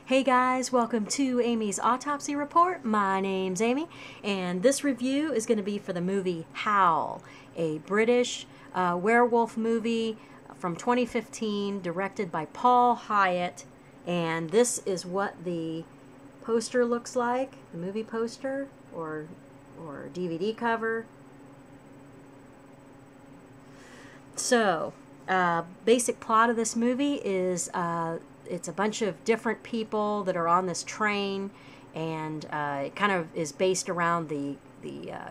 Hey guys, welcome to Amy's Autopsy Report. My name's Amy, and this review is going to be for the movie Howl, a British werewolf movie from 2015, directed by Paul Hyatt. And this is what the poster looks like, the movie poster or DVD cover. So, basic plot of this movie is it's a bunch of different people that are on this train, and it kind of is based around the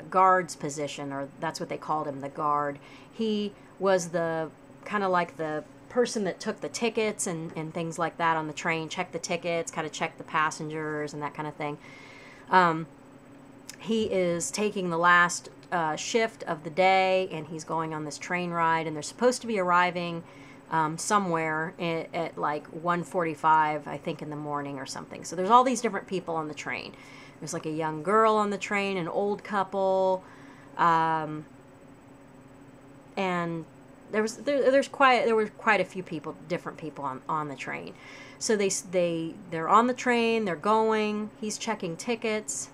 guard's position, or that's what they called him, the guard. He was the kind of like the person that took the tickets and things like that on the train, checked the tickets, kind of checked the passengers and that kind of thing. He is taking the last shift of the day, and he's going on this train ride, and they're supposed to be arriving somewhere at like 1:45, I think, in the morning or something. So there's all these different people on the train. There's like a young girl on the train, an old couple, and there were quite a few people, different people on the train. So they're on the train, they're going. He's checking tickets,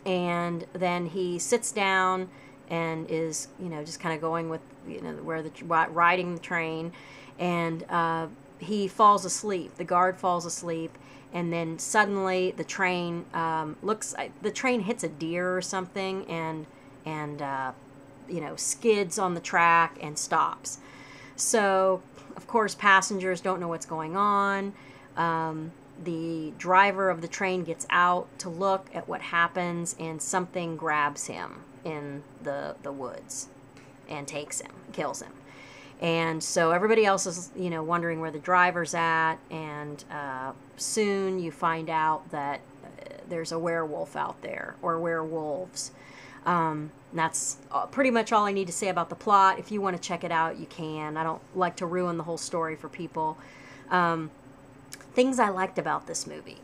and then he sits down and is, just kind of going with, riding the train, and he falls asleep. The guard falls asleep, and then suddenly the train the train hits a deer or something, and skids on the track and stops. So, of course, passengers don't know what's going on. The driver of the train gets out to look at what happens, and something grabs him in the woods and takes him, kills him. And so everybody else is, wondering where the driver's at, and soon you find out that there's a werewolf out there, or werewolves. That's pretty much all I need to say about the plot. If you want to check it out, you can. I don't like to ruin the whole story for people. Things I liked about this movie.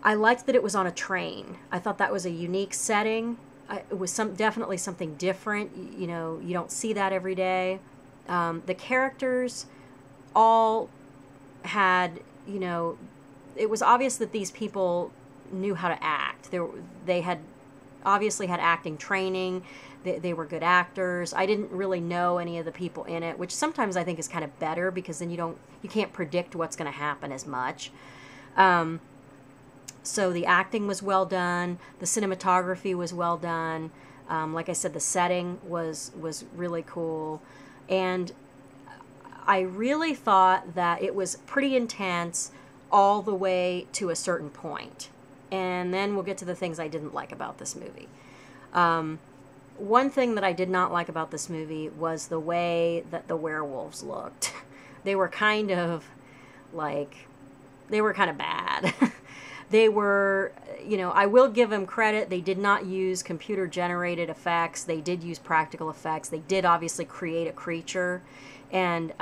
I liked that it was on a train. I thought that was a unique setting. It was definitely something different. You don't see that every day. The characters all had, it was obvious that these people knew how to act. They had obviously had acting training. They were good actors. I didn't really know any of the people in it, which sometimes I think is kind of better, because then you can't predict what's going to happen as much. So the acting was well done. The cinematography was well done. Like I said, the setting was really cool. And I really thought that it was pretty intense all the way to a certain point. And then we'll get to the things I didn't like about this movie. One thing that I did not like about this movie was the way that the werewolves looked. They were kind of bad. They were, I will give them credit. They did not use computer-generated effects. They did use practical effects. They did obviously create a creature, and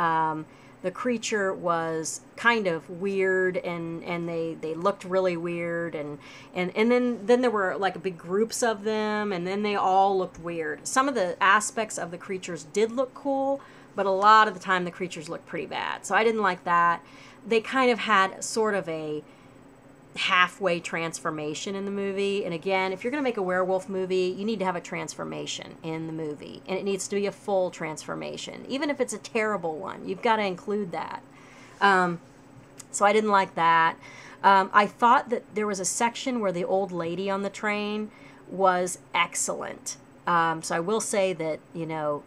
the creature was kind of weird, and they looked really weird, and then there were like big groups of them, and then they all looked weird. Some of the aspects of the creatures did look cool, but a lot of the time the creatures looked pretty bad. So I didn't like that. They kind of had sort of a halfway transformation in the movie. And again, if you're going to make a werewolf movie, you need to have a transformation in the movie, and it needs to be a full transformation. Even if it's a terrible one, you've got to include that. So I didn't like that. I thought that there was a section where the old lady on the train was excellent. So I will say that,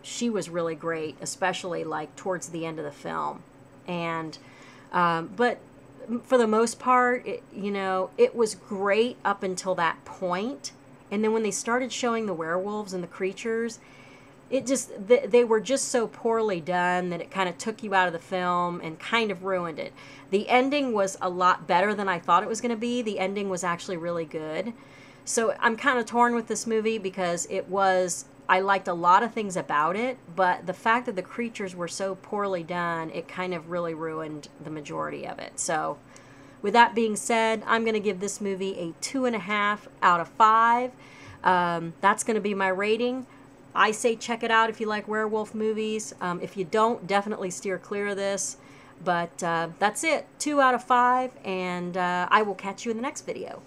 she was really great, especially like towards the end of the film. And but for the most part, it was great up until that point. And then when they started showing the werewolves and the creatures, they were just so poorly done that it kind of took you out of the film and kind of ruined it. The ending was a lot better than I thought it was going to be. The ending was actually really good. So I'm kind of torn with this movie, because I liked a lot of things about it, but the fact that the creatures were so poorly done, it kind of really ruined the majority of it. So, with that being said, I'm going to give this movie a 2.5 out of 5. That's going to be my rating. I say check it out if you like werewolf movies. If you don't, definitely steer clear of this. But that's it. 2 out of 5, and I will catch you in the next video.